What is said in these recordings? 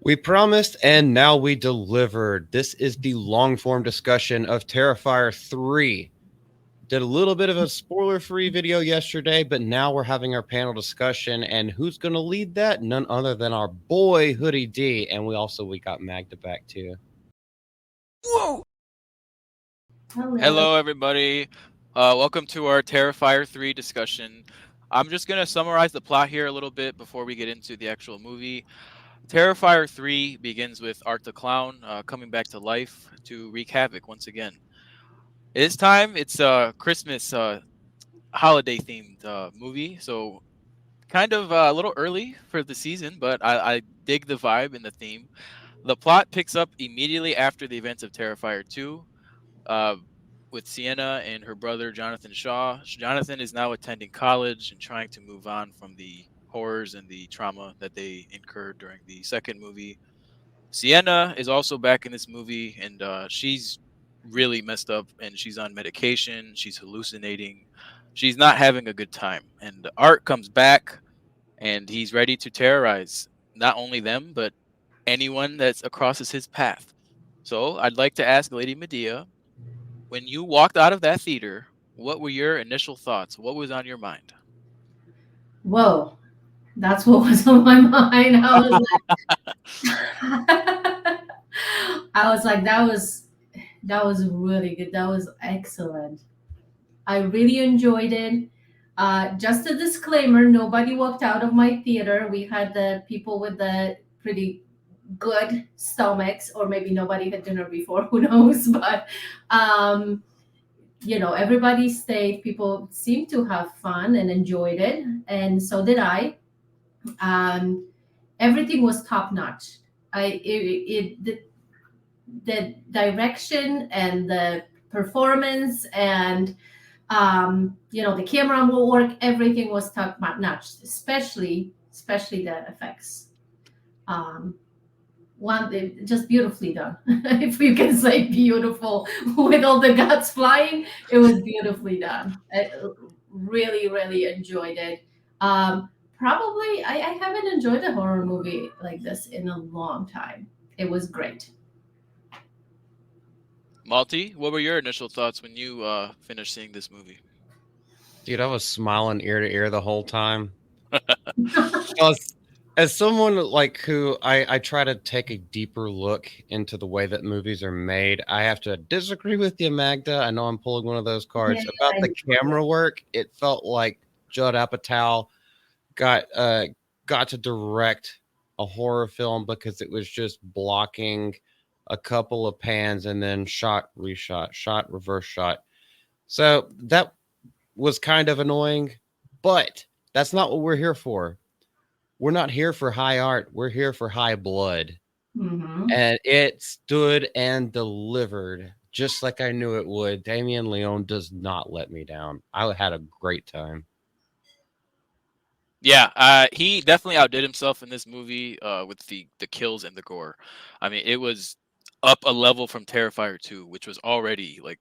We promised and now we delivered. This is the long form discussion of Terrifier 3. Did a little bit of a spoiler free video yesterday, but now we're having our panel discussion. And who's going to lead that? None other than our boy Hoodie D. And we got Magda back too. Whoa! Hello. Hello, everybody. Welcome to our Terrifier 3 discussion. I'm just going to summarize the plot here a little bit before we get into the actual movie. Terrifier 3 begins with Art the Clown coming back to life to wreak havoc once again. This time, it's a Christmas holiday themed movie, so kind of a little early for the season, but I dig the vibe and the theme. The plot picks up immediately after the events of Terrifier 2. Uh, with Sienna and her brother Jonathan Shaw. Jonathan is now attending college and trying to move on from the horrors and the trauma that they incurred during the second movie. Sienna is also back in this movie, and she's really messed up, and she's on medication. She's hallucinating. She's not having a good time. And Art comes back, and he's ready to terrorize not only them, but anyone that's crosses his path. So I'd like to ask Lady Medea, when you walked out of that theater, what were your initial thoughts? What was on your mind? Whoa, that's what was on my mind. I was like, that was really good. That was excellent. I really enjoyed it. Just a disclaimer: nobody walked out of my theater. We had the people with the pretty good stomachs, or maybe nobody had dinner before. Who knows? But um, everybody stayed. People seemed to have fun and enjoyed it, and so did I. Um, Everything was top notch. The direction and the performance and the camera work, everything was top notch, especially the effects. Um, just beautifully done. If you can say beautiful with all the guts flying, it was beautifully done. I really, really enjoyed it. Probably, I haven't enjoyed a horror movie like this in a long time. It was great. Malty, what were your initial thoughts when you finished seeing this movie? Dude, I was smiling ear to ear the whole time. As, as someone like who I try to take a deeper look into the way that movies are made, I have to disagree with you, Magda. I know I'm pulling one of those Yeah, cards about I the camera work. It felt like Judd Apatow got uh got to direct a horror film because it was just blocking a couple of pans and then shot, reshot, shot, reverse shot. So that was kind of annoying, but that's not what we're here for. We're not here for high art. We're here for high blood. hmm And it stood and delivered just like I knew it would. Damien Leone does not let me down. I had a great time. Yeah, he definitely outdid himself in this movie with the kills and the gore. I mean, it was up a level from Terrifier 2, which was already like,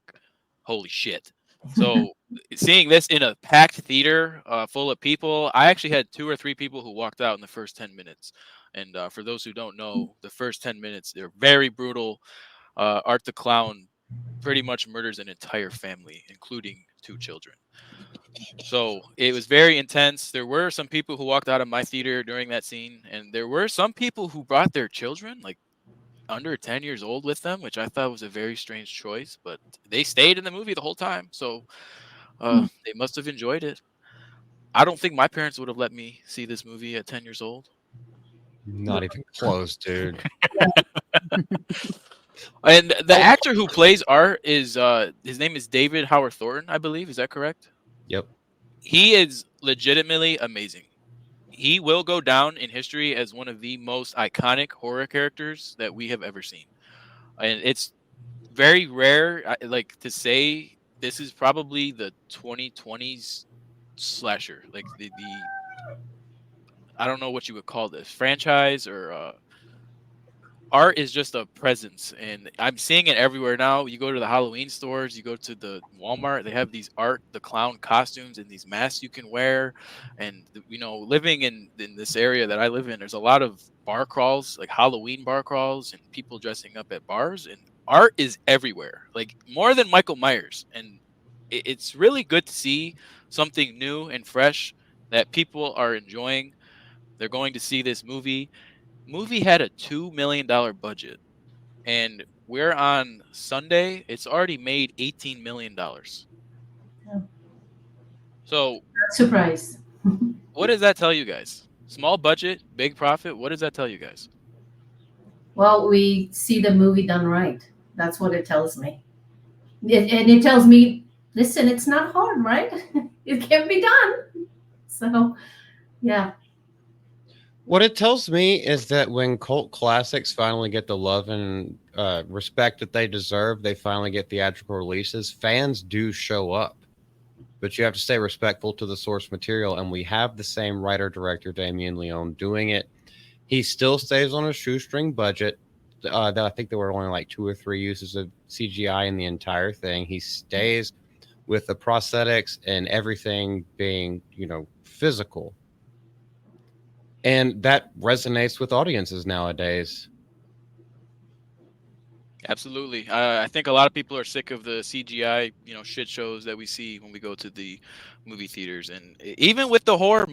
holy shit. So seeing this in a packed theater full of people, I actually had two or three people who walked out in the first 10 minutes. And for those who don't know, the first 10 minutes they're very brutal. Art the Clown pretty much murders an entire family, including two children. So it was very intense. There were some people who walked out of my theater during that scene, and there were some people who brought their children, like under 10 years old, with them, which I thought was a very strange choice. But they stayed in the movie the whole time, so they must have enjoyed it. I don't think my parents would have let me see this movie at 10 years old. Not even close, dude. And the actor who plays Art is his name is David Howard Thornton, I believe. Is that correct? Yep. He is legitimately amazing. He will go down in history as one of the most iconic horror characters that we have ever seen. And it's very rare, like to say this is probably the 2020s slasher, like the I don't know what you would call this franchise or art is just a presence, and I'm seeing it everywhere now. You go to the Halloween stores, you go to the Walmart, they have these the clown costumes and these masks you can wear. And living in this area that I live in, there's a lot of bar crawls, like Halloween bar crawls, and people dressing up at bars, and art is everywhere, like more than Michael Myers. And it's really good to see something new and fresh that people are enjoying. They're going to see this movie had a $2 million budget, and we're on Sunday. It's already made $18 million. Yeah. So, Surprise. what does that tell you guys? Small budget, big profit. What does that tell you guys? Well, we see the movie done right. That's what it tells me. And it tells me, listen, it's not hard, right? It can be done. So, yeah. What it tells me is that when cult classics finally get the love and respect that they deserve, they finally get theatrical releases, fans do show up. But you have to stay respectful to the source material, and we have the same writer-director, Damien Leone, doing it. He still stays on a shoestring budget. That I think there were only like 2 or 3 uses of CGI in the entire thing. He stays with the prosthetics and everything being, physical. And that resonates with audiences nowadays. Absolutely. I think a lot of people are sick of the CGI, shit shows that we see when we go to the movie theaters. And even with the horror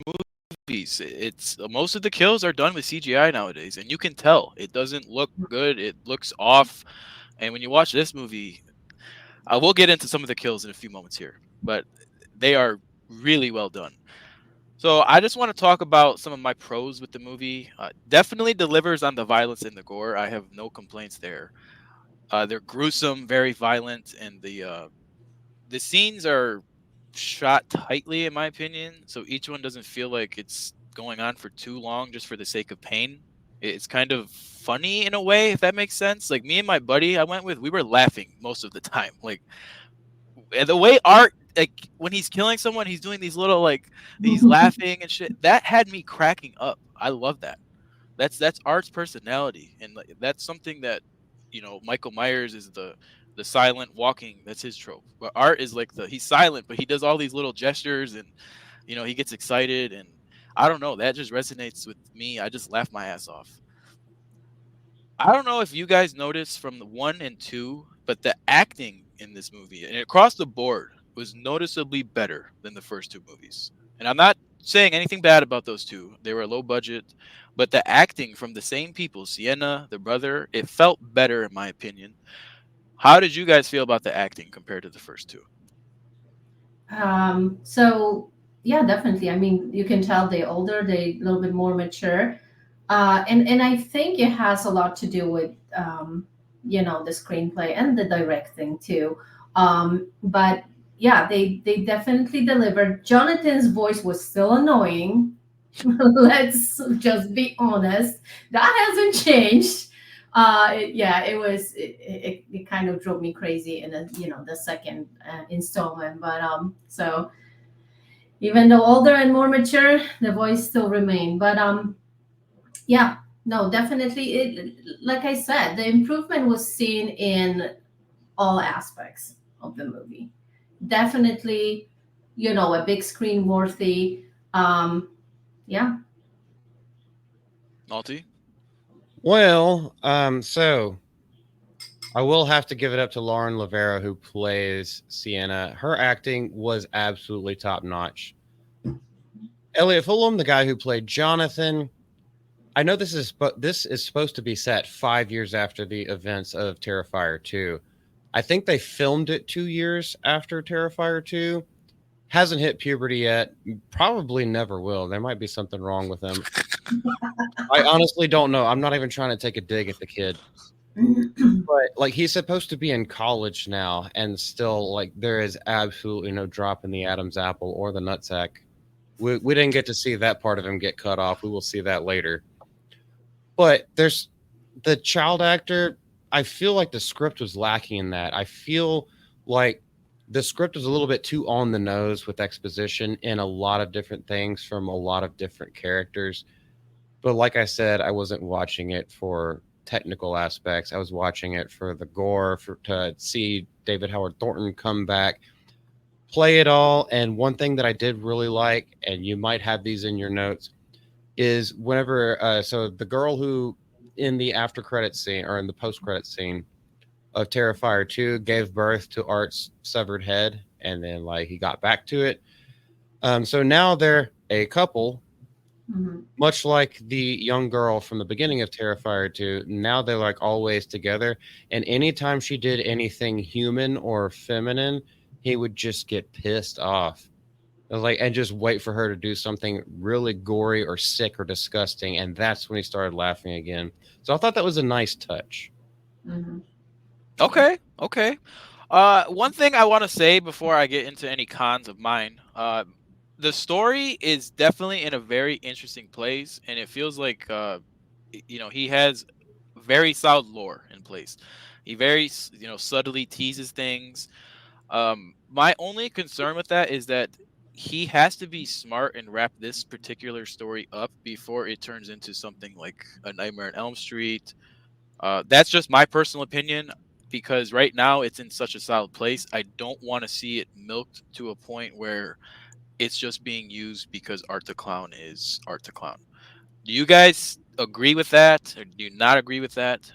movies, it's most of the kills are done with CGI nowadays, and you can tell it doesn't look good. It looks off. And when you watch this movie, I will get into some of the kills in a few moments here, but they are really well done. So I just want to talk about some of my pros with the movie. Definitely delivers on the violence and the gore. I have no complaints there. They're gruesome, very violent, and the scenes are shot tightly, in my opinion. So each one doesn't feel like it's going on for too long, just for the sake of pain. It's kind of funny in a way, if that makes sense. Like me and my buddy I went with, we were laughing most of the time. Like the way Art, like when he's killing someone, he's doing these little he's laughing and shit. That had me cracking up. I love that. That's Art's personality, and that's something that Michael Myers is the silent walking. That's his trope. But Art is like he's silent, but he does all these little gestures, and he gets excited, and I don't know, that just resonates with me. I just laugh my ass off. I don't know if you guys noticed from the 1 and 2, but the acting in this movie and across the board was noticeably better than the first 2 movies. And I'm not saying anything bad about those 2. They were low budget, but the acting from the same people, Sienna, the brother, it felt better in my opinion. How did you guys feel about the acting compared to the first 2? So yeah, definitely. I mean, you can tell they're older, they're a little bit more mature. And I think it has a lot to do with the screenplay and the directing too. But yeah, they definitely delivered. Jonathan's voice was still annoying. Let's just be honest. That hasn't changed. It kind of drove me crazy in the second installment. But so even though older and more mature, the voice still remained. But yeah, no, definitely. Like I said, the improvement was seen in all aspects of the movie. Definitely, a big screen worthy. Yeah. Malty? Well, so I will have to give it up to Lauren Lavera, who plays Sienna. Her acting was absolutely top notch. Elliot Fulham, the guy who played Jonathan, I know this is supposed to be set 5 years after the events of Terrifier 2. I think they filmed it 2 years after Terrifier 2. Hasn't hit puberty yet. Probably never will. There might be something wrong with him. I honestly don't know. I'm not even trying to take a dig at the kid. But he's supposed to be in college now, and still there is absolutely no drop in the Adam's apple or the nutsack. We didn't get to see that part of him get cut off. We will see that later. But there's the child actor. I feel like the script was lacking in that. I feel like the script was a little bit too on the nose with exposition in a lot of different things from a lot of different characters. But like I said, I wasn't watching it for technical aspects. I was watching it for the gore, to see David Howard Thornton come back, play it all. And one thing that I did really like, and you might have these in your notes, is whenever so the girl who in the after credit scene or in the post credit scene of Terrifier 2 gave birth to Art's severed head, and then like he got back to it. So now they're a couple, much like the young girl from the beginning of Terrifier 2. Now they're like always together, and anytime she did anything human or feminine, he would just get pissed off. Like, and just wait for her to do something really gory or sick or disgusting, and that's when he started laughing again. So I thought that was a nice touch. Okay. One thing I want to say before I get into any cons of mine, the story is definitely in a very interesting place, and it feels like he has very solid lore in place. He very subtly teases things. My only concern with that is that he has to be smart and wrap this particular story up before it turns into something like a Nightmare on Elm Street. That's just my personal opinion, because right now it's in such a solid place. I don't want to see it milked to a point where it's just being used because Art the Clown is Art the Clown. Do you guys agree with that, or do you not agree with that?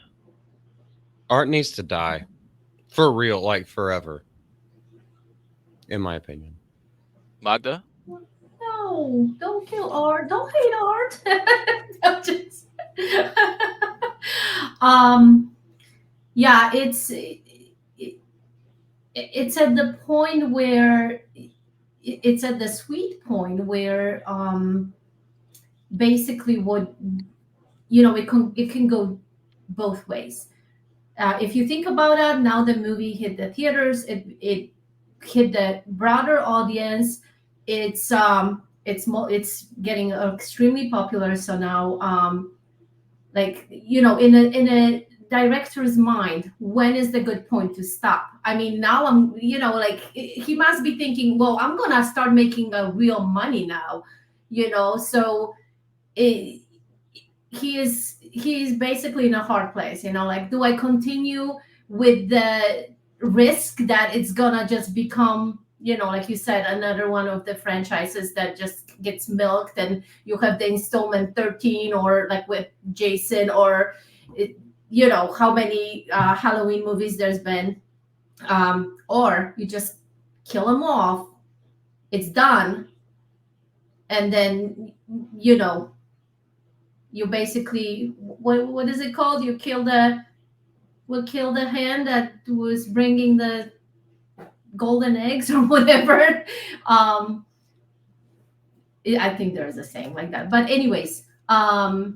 Art needs to die for real, like forever, in my opinion. Magda? No, don't kill Art. Don't hate Art. Don't just... yeah, it's at the point where it's at the sweet point where basically what it can go both ways. If you think about it, now the movie hit the theaters, it hit the broader audience. It's getting extremely popular. So now, like in a director's mind, when is the good point to stop? I mean, now I'm like he must be thinking, well, I'm gonna start making a real money now, so it, he is basically in a hard place, like, do I continue with the risk that it's gonna just become, like you said, another one of the franchises that just gets milked, and you have the installment 13, or like with Jason, or how many Halloween movies there's been, or you just kill them off, it's done, and then you basically, what is it called? You kill the hand that was bringing the golden eggs or whatever. I think there's a saying like that. But anyways, but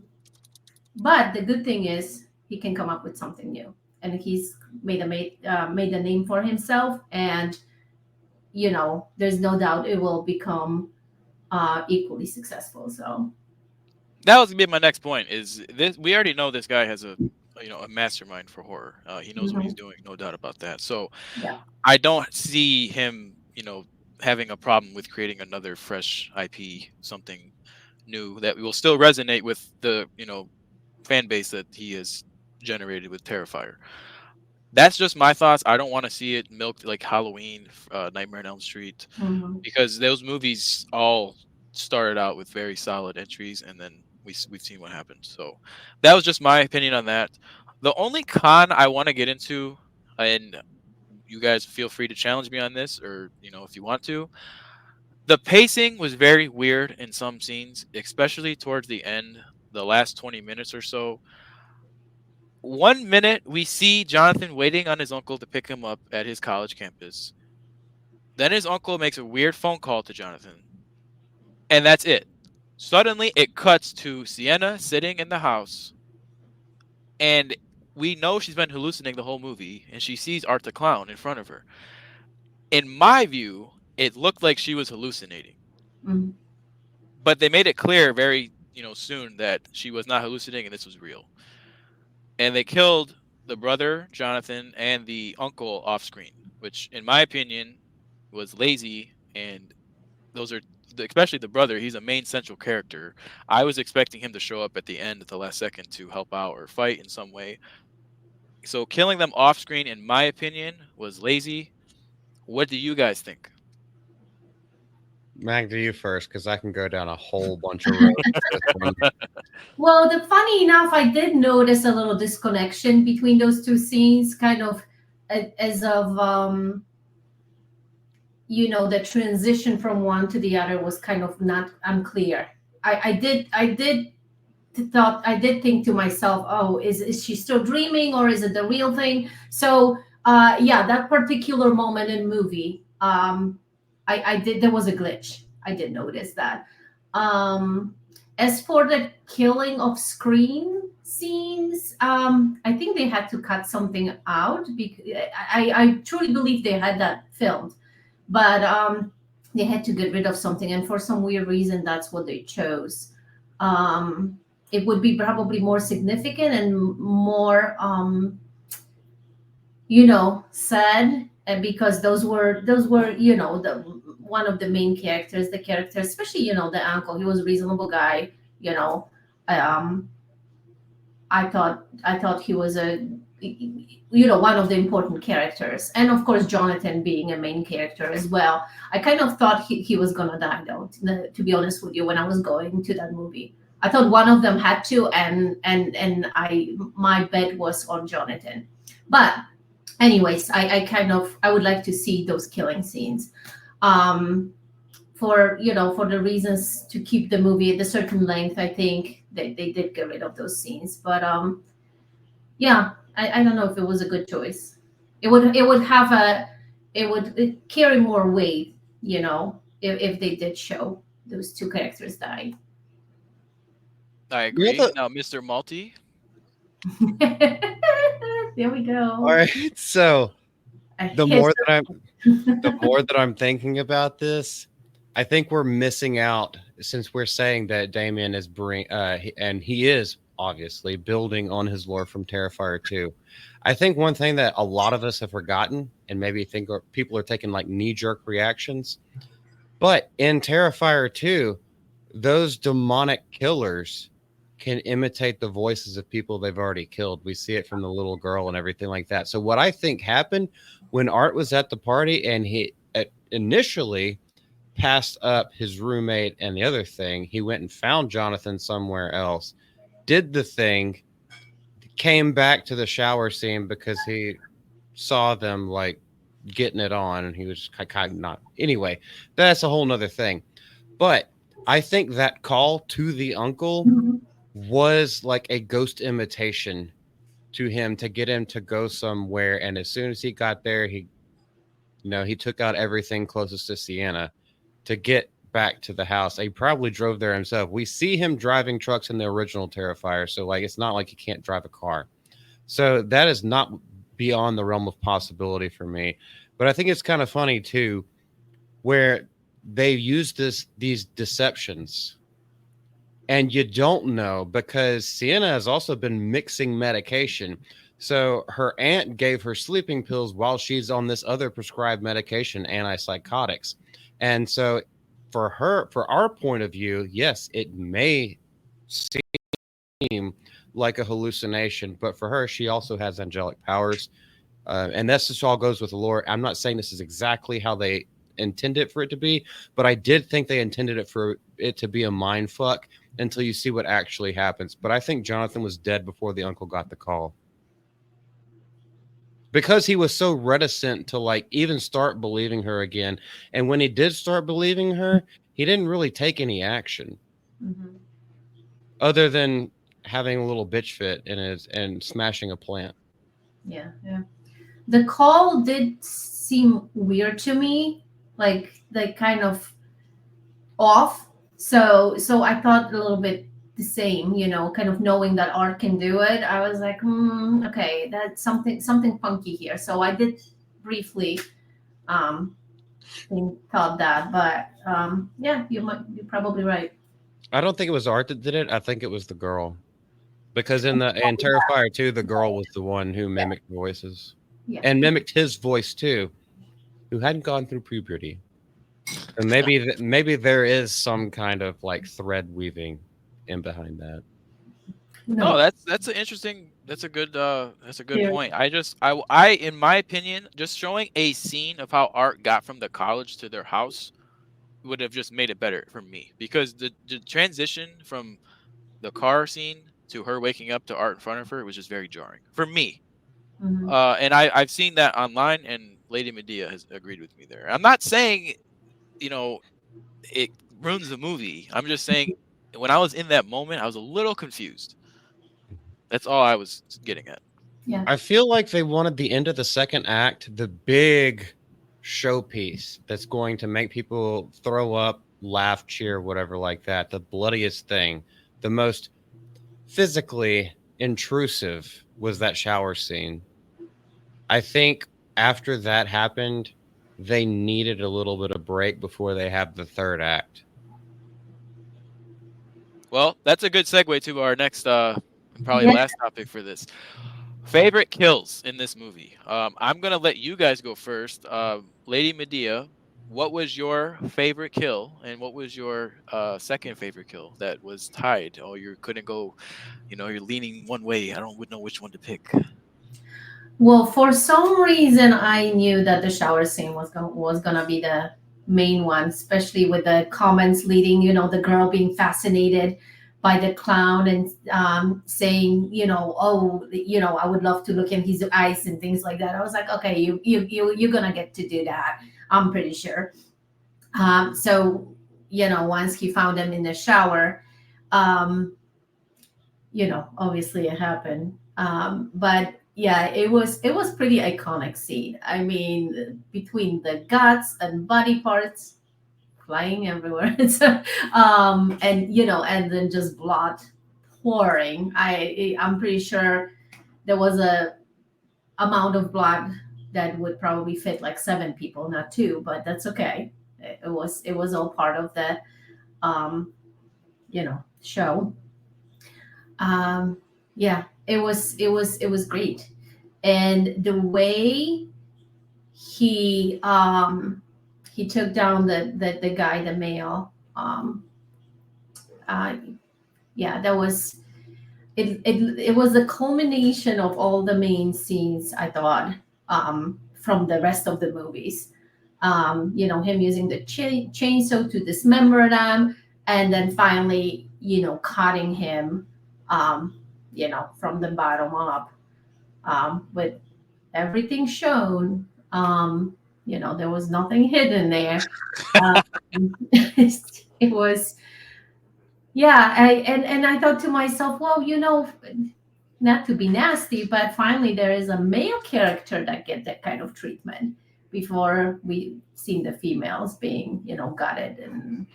the good thing is he can come up with something new, and he's made a name for himself, and there's no doubt it will become equally successful. So That was gonna be my next point. Is this? We already know this guy has a mastermind for horror. He knows what he's doing, no doubt about that. So yeah. I don't see him, having a problem with creating another fresh IP, something new that will still resonate with the fan base that he has generated with Terrifier. That's just my thoughts. I don't want to see it milked like Halloween, Nightmare on Elm Street, because those movies all started out with very solid entries, and then we've seen what happened. So that was just my opinion on that. The only con I want to get into, and you guys feel free to challenge me on this, or if you want to. The pacing was very weird in some scenes, especially towards the end, the last 20 minutes or so. 1 minute we see Jonathan waiting on his uncle to pick him up at his college campus. Then his uncle makes a weird phone call to Jonathan, and that's it. Suddenly it cuts to Sienna sitting in the house, and we know she's been hallucinating the whole movie, and she sees Art the Clown in front of her. In my view, it looked like she was hallucinating. But they made it clear very, soon that she was not hallucinating and this was real. And they killed the brother, Jonathan, and the uncle off screen, which in my opinion was lazy, and those are especially the brother, he's a main central character. I was expecting him to show up at the end at the last second to help out or fight in some way. So killing them off screen, in my opinion, was lazy. What do you guys think? Magda, you first, because I can go down a whole bunch of roads with this one. Well, funny enough, I did notice a little disconnection between those two scenes, kind of as of the transition from one to the other was kind of not unclear. I did think to myself, oh, is she still dreaming or is it the real thing? So yeah, that particular moment in movie, I did, there was a glitch. I did notice that. As for the killing of screen scenes, I think they had to cut something out because I truly believe they had that filmed, but they had to get rid of something, and for some weird reason, that's what they chose. It would be probably more significant and more, sad, and because those were the one of the main characters, the character, especially the uncle. He was a reasonable guy. Um, I thought he was one of the important characters, and of course Jonathan being a main character as well. I kind of thought he was gonna die though. To be honest with you, when I was going to that movie, I thought one of them had to, and my bet was on Jonathan. But anyways, I would like to see those killing scenes. For the reasons to keep the movie at a certain length, I think they did get rid of those scenes. But yeah, I don't know if it was a good choice. It would carry more weight, if they did show those two characters die. I agree. Now, Mr. Malty. There we go. All right, so the more that I'm thinking about this, I think we're missing out, since we're saying that Damien is and he is obviously building on his lore from Terrifier 2. I think one thing that a lot of us have forgotten, and maybe think people are taking like knee-jerk reactions, but in Terrifier 2, those demonic killers can imitate the voices of people they've already killed. We see it from the little girl and everything like that. So what I think happened when Art was at the party and he initially passed up his roommate and the other thing, he went and found Jonathan somewhere else, did the thing, came back to the shower scene because he saw them like getting it on, and he was kind of not. Anyway, that's a whole nother thing. But I think that call to the uncle was like a ghost imitation to him to get him to go somewhere. And as soon as he got there, he took out everything closest to Sienna to get back to the house. He probably drove there himself. We see him driving trucks in the original Terrifier, so like it's not like he can't drive a car. So that is not beyond the realm of possibility for me. But I think it's kind of funny too, where they use these deceptions, and you don't know, because Sienna has also been mixing medication. So her aunt gave her sleeping pills while she's on this other prescribed medication, antipsychotics. And so for our point of view, yes, it may seem like a hallucination, but for her, she also has angelic powers. And that's just all goes with the lore. I'm not saying this is exactly how they intended for it to be, but I did think they intended it for it to be a mind fuck until you see what actually happens. But I think Jonathan was dead before the uncle got the call, because he was so reticent to like even start believing her again. And when he did start believing her, he didn't really take any action other than having a little bitch fit and smashing a plant. Yeah. The call did seem weird to me, like kind of off. So I thought a little bit the same, kind of knowing that Art can do it. I was like, okay, that's something funky here. So I did briefly thought that, but yeah, you're probably right. I don't think it was Art that did it. I think it was the girl, because in Terrifier 2, the girl was the one who mimicked voices and mimicked his voice too, who hadn't gone through puberty. And maybe there is some kind of like thread weaving in behind that. No, that's an interesting. That's a good point. I in my opinion, just showing a scene of how Art got from the college to their house would have just made it better for me, because the transition from the car scene to her waking up to Art in front of her was just very jarring for me. Mhm. And I've seen that online, and Lady Medea has agreed with me there. I'm not saying, it ruins the movie. I'm just saying when I was in that moment, I was a little confused. That's all I was getting at. Yeah. I feel like they wanted the end of the second act, the big showpiece that's going to make people throw up, laugh, cheer, whatever like that. The bloodiest thing, the most physically intrusive was that shower scene. I think after that happened, they needed a little bit of break before they have the third act. Well, that's a good segue to our next, probably Yeah. last topic for this. Favorite kills in this movie. I'm gonna let you guys go first. Lady Medea, what was your favorite kill, and what was your second favorite kill that was tied? Oh, you couldn't go. You're leaning one way. I don't would know which one to pick. Well, for some reason, I knew that the shower scene was gonna be the main one, especially with the comments leading, the girl being fascinated by the clown and saying, oh, I would love to look in his eyes and things like that. I was like, okay, you're gonna get to do that. I'm pretty sure. So, once he found him in the shower, um, obviously it happened. But yeah, it was pretty iconic scene. I mean, between the guts and body parts flying everywhere, and then just blood pouring. I'm pretty sure there was a amount of blood that would probably fit like 7 people, not two, but that's okay. It was all part of the show. Yeah, it was great. And the way he took down the guy, the male, uh yeah, that was it was the culmination of all the main scenes, I thought, from the rest of the movies. Him using the chainsaw to dismember them, and then finally, cutting him, from the bottom up, with everything shown. There was nothing hidden there. It was, yeah. And I thought to myself, well, not to be nasty, but finally there is a male character that get that kind of treatment before we seen the females being, gutted and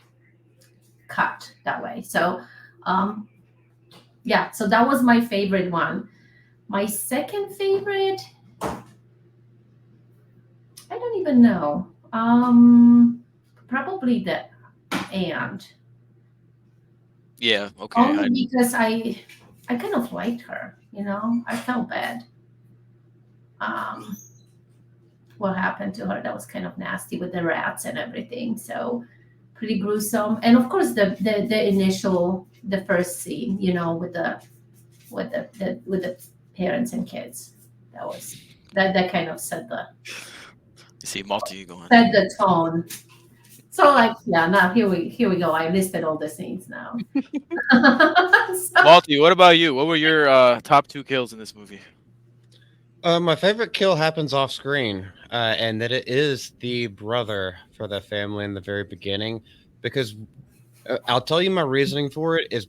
cut that way. So, yeah, so that was my favorite one. My second favorite, I don't even know. Probably the aunt. Yeah. Okay. Only because I kind of liked her. I felt bad. Um, what happened to her? That was kind of nasty with the rats and everything. So pretty gruesome. And of course, the first scene, with the parents and kids. That kind of You see Malty going. set the tone. So like, yeah, now here we go. I listed all the scenes now. Malty, what about you? What were your top 2 kills in this movie? My favorite kill happens off screen, and that it is the brother for the family in the very beginning, because I'll tell you my reasoning for it is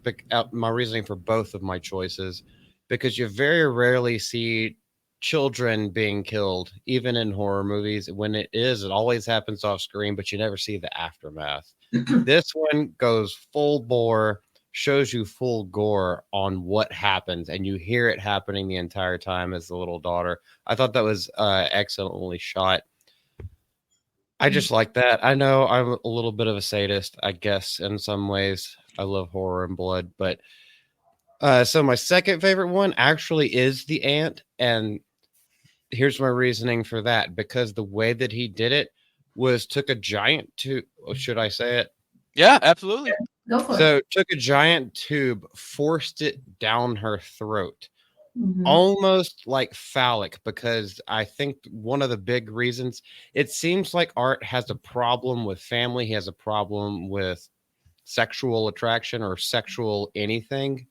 my reasoning for both of my choices, because you very rarely see children being killed, even in horror movies. When it always happens off screen, but you never see the aftermath. This one goes full bore, shows you full gore on what happens, and you hear it happening the entire time as the little daughter. I thought that was excellently shot. I just like that. I know I'm a little bit of a sadist, I guess, in some ways. I love horror and blood, but so my second favorite one actually is the ant, and here's my reasoning for that. Because the way that he did it was took a giant tube. Should I say it? Yeah, absolutely. Go for it. So took a giant tube, forced it down her throat. Mhm. Almost like phallic, because I think one of the big reasons, it seems like Art has a problem with family. He has a problem with sexual attraction or sexual anything.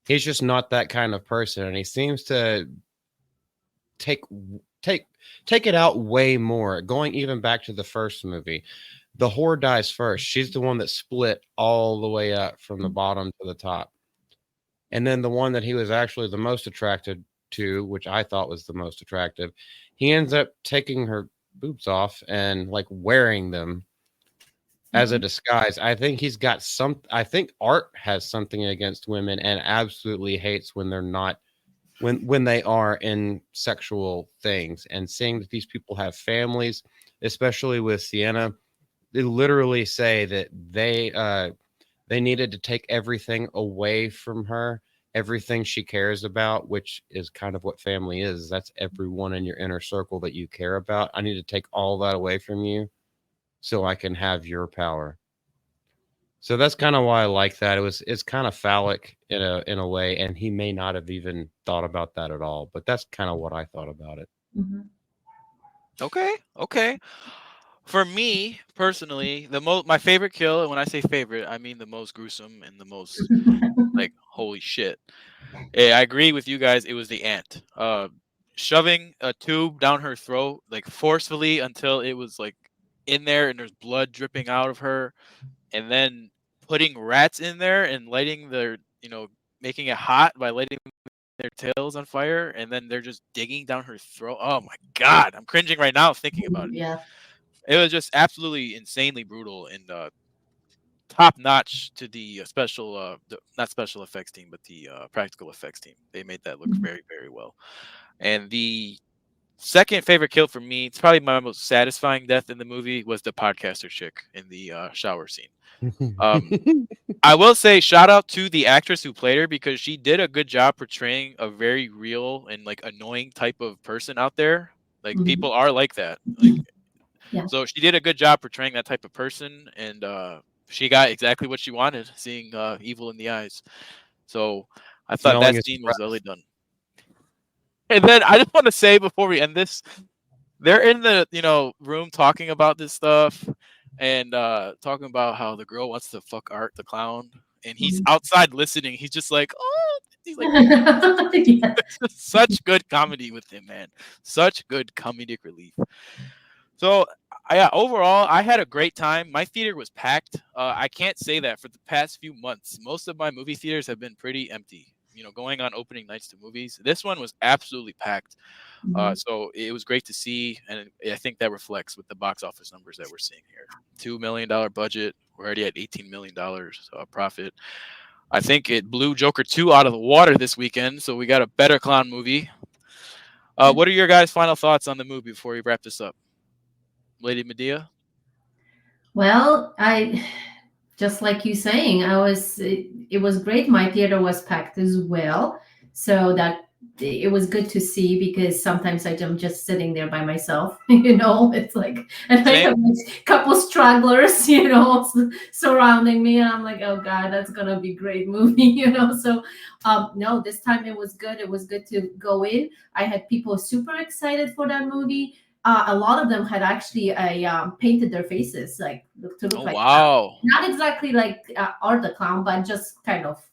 He's just not that kind of person, and he seems to take take it out way more. Going even back to the first movie, the whore dies first. She's the one that split all the way up from the bottom to the top. And then the one that he was actually the most attracted to, which I thought was the most attractive, he ends up taking her boobs off and like wearing them as a disguise. I think he's got I think Art has something against women and absolutely hates when they're not, when they are in sexual things. And seeing that these people have families, especially with Sienna, they literally say that they needed to take everything away from her, everything she cares about, which is kind of what family is. That's everyone in your inner circle that you care about. I need to take all that away from you so I can have your power. So that's kind of why I like that. It's kind of phallic in a way, and he may not have even thought about that at all, but that's kind of what I thought about it. Mhm. Okay. For me personally, my favorite kill, and when I say favorite, I mean the most gruesome and the most like holy shit. I agree with you guys. It was the ant. Shoving a tube down her throat like forcefully until it was like in there and there's blood dripping out of her, and then putting rats in there and lighting their, making it hot by lighting their tails on fire, and then they're just digging down her throat. Oh my god, I'm cringing right now thinking about it. Yeah. It was just absolutely insanely brutal and top notch to the not special effects team, but the practical effects team. They made that look very, very well. And the second favorite kill for me, it's probably my most satisfying death in the movie, was the podcaster chick in the shower scene. I will say shout out to the actress who played her, because she did a good job portraying a very real and like annoying type of person out there. Like people are like that. Like, Yeah. So she did a good job portraying that type of person, and she got exactly what she wanted, seeing evil in the eyes. So I thought Smelling that his scene was breath. really done. And then I just want to say before we end this, they're in the room talking about this stuff and talking about how the girl wants to fuck Art the clown, and he's outside listening. He's just like, oh, he's like, Yeah. such good comedy with him, man. Such good comedic relief. So, yeah, overall, I had a great time. My theater was packed. I can't say that for the past few months. Most of my movie theaters have been pretty empty, going on opening nights to movies. This one was absolutely packed. So it was great to see. And I think that reflects with the box office numbers that we're seeing here. $2 million budget. We're already at $18 million profit. I think it blew Joker 2 out of the water this weekend. So we got a better clown movie. What are your guys' final thoughts on the movie before we wrap this up? Lady Medea? Well, I just like you saying, it was great. My theater was packed as well, so that it was good to see, because sometimes I'm just sitting there by myself, it's like, and I have a couple stragglers, surrounding me, and I'm like, oh god, that's gonna be a great movie, so no, this time it was good. It was good to go in. I had people super excited for that movie. A lot of them had actually painted their faces to look like wow. not exactly like Art the Clown, but just kind of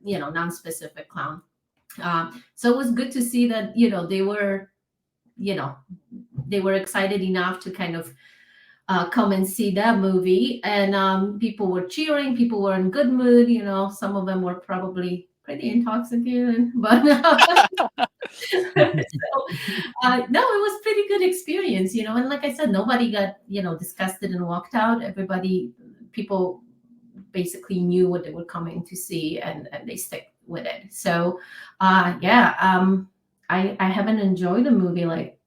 non-specific clown. So it was good to see that they were excited enough to kind of come and see that movie, and people were cheering. People were in good mood. Some of them were probably pretty intoxicated, but so, no, it was pretty good experience, and like I said, nobody got disgusted and walked out. People basically knew what they were coming to see, and they stick with it. So I haven't enjoyed a movie like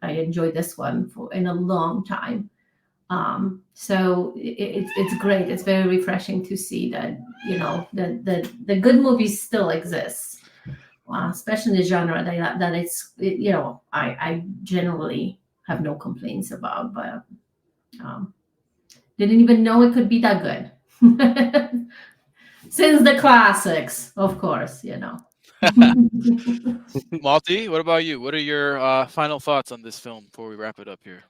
I enjoyed this one in a long time. So it's great. It's very refreshing to see that the good movies still exist, especially in the genre that I generally have no complaints about. But didn't even know it could be that good. Since the classics, of course, Malty, what about you? What are your final thoughts on this film before we wrap it up here?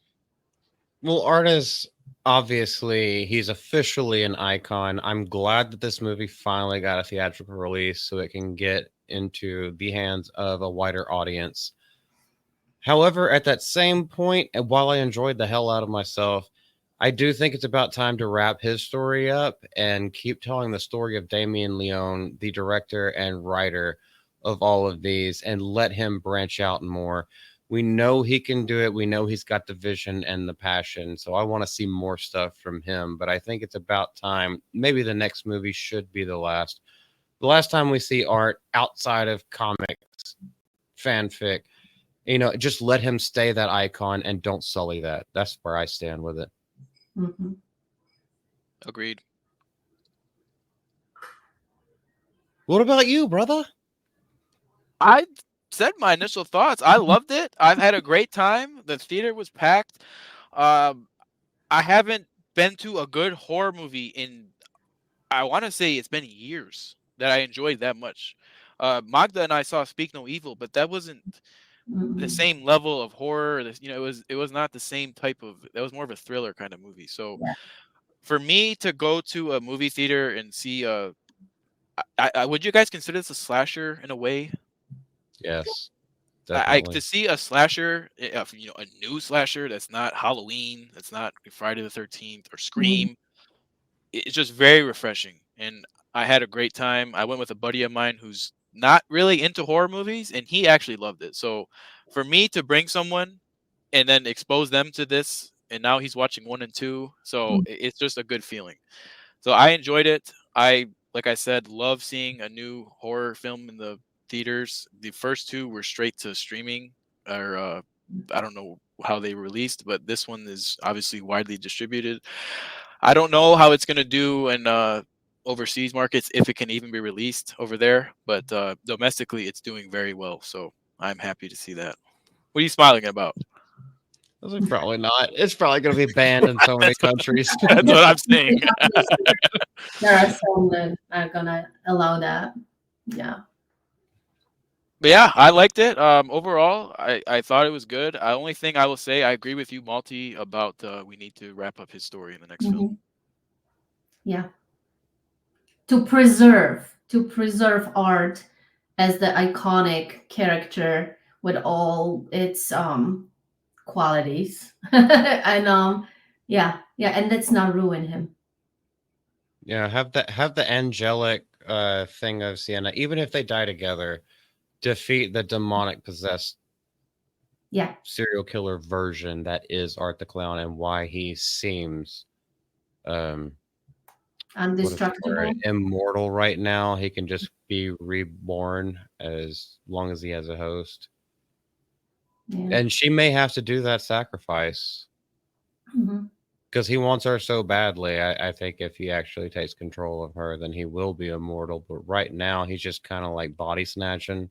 Well, artists, obviously, he's officially an icon. I'm glad that this movie finally got a theatrical release so it can get into the hands of a wider audience. However, at that same point, and while I enjoyed the hell out of myself, I do think it's about time to wrap his story up and keep telling the story of Damien Leone, the director and writer of all of these, and let him branch out more. We know he can do it. We know he's got the vision and the passion. So I want to see more stuff from him. But I think it's about time. Maybe the next movie should be the last. The last time we see art outside of comics, fanfic, just let him stay that icon and don't sully that. That's where I stand with it. Mm-hmm. Agreed. What about you, brother? I said my initial thoughts. I loved it. I've had a great time. The theater was packed. I haven't been to a good horror movie in, I want to say it's been years that I enjoyed that much. Magda and I saw Speak No Evil, but that wasn't the same level of horror. It was not the same type of. That was more of a thriller kind of movie. So, for me to go to a movie theater and see would you guys consider this a slasher in a way? Yes, To see a slasher, a new slasher that's not Halloween, that's not Friday the 13th or Scream. It's just very refreshing, and I had a great time. I went with a buddy of mine who's not really into horror movies, and he actually loved it. So, for me to bring someone and then expose them to this, and now he's watching 1 and 2, so it's just a good feeling. So I enjoyed it. Like I said, love seeing a new horror film in the theaters. The first 2 were straight to streaming, or I don't know how they released, but this one is obviously widely distributed. I don't know how it's going to do in overseas markets, if it can even be released over there, but domestically it's doing very well, so I'm happy to see that. What are you smiling about? Probably not. It's probably going to be banned in so many countries. That's what I'm saying. There are some that are gonna allow that. Yeah. But yeah, I liked it. Overall, I thought it was good. The only thing I will say, I agree with you, Malty, about we need to wrap up his story in the next film. Yeah. To preserve art as the iconic character with all its qualities. And and let's not ruin him. Yeah, have the angelic thing of Sienna, even if they die together, defeat the demonic possessed serial killer version that is Art the Clown, and why he seems indestructible, immortal right now. He can just be reborn as long as he has a host. And she may have to do that sacrifice because he wants her so badly. I think if he actually takes control of her, then he will be immortal. But right now, he's just kind of like body snatching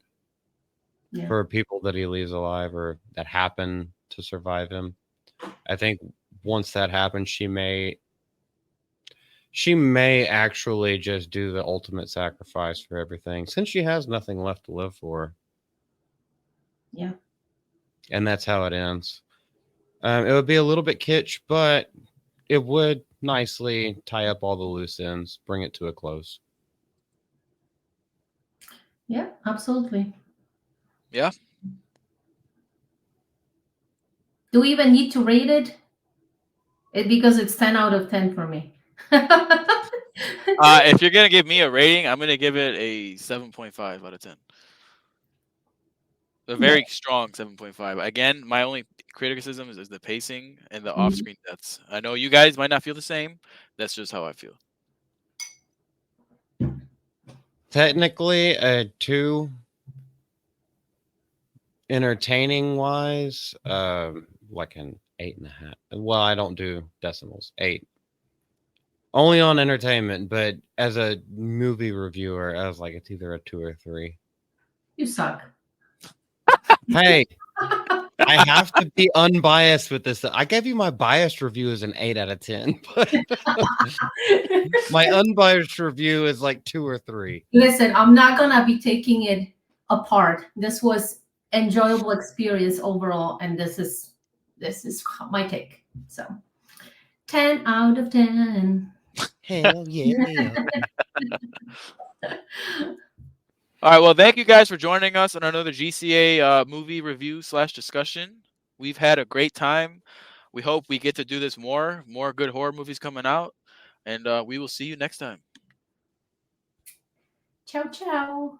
for people that he leaves alive or that happen to survive him. I think once that happens, she may actually just do the ultimate sacrifice for everything, since she has nothing left to live for. Yeah. And that's how it ends. It would be a little bit kitsch, but it would nicely tie up all the loose ends, bring it to a close. Yeah, absolutely. Yeah. Do we even need to rate it? Because it's 10 out of 10 for me. If you're gonna give me a rating, I'm gonna give it a 7.5 out of 10. A very strong 7.5. Again, my only criticism is the pacing and the off-screen deaths. I know you guys might not feel the same. That's just how I feel. Technically, a 2. Entertaining wise, like an 8.5. Well, I don't do decimals. 8. Only on entertainment, but as a movie reviewer, I was like, it's either a 2 or 3. You suck. Hey, I have to be unbiased with this. I gave you my biased review as an 8 out of 10, but my unbiased review is like 2 or 3. Listen, I'm not gonna be taking it apart. This was enjoyable experience overall, and this is my take. So 10 out of 10. Hell yeah. All right. Well, thank you guys for joining us on another GCA movie review / discussion. We've had a great time. We hope we get to do this more good horror movies coming out, and we will see you next time. Ciao, ciao.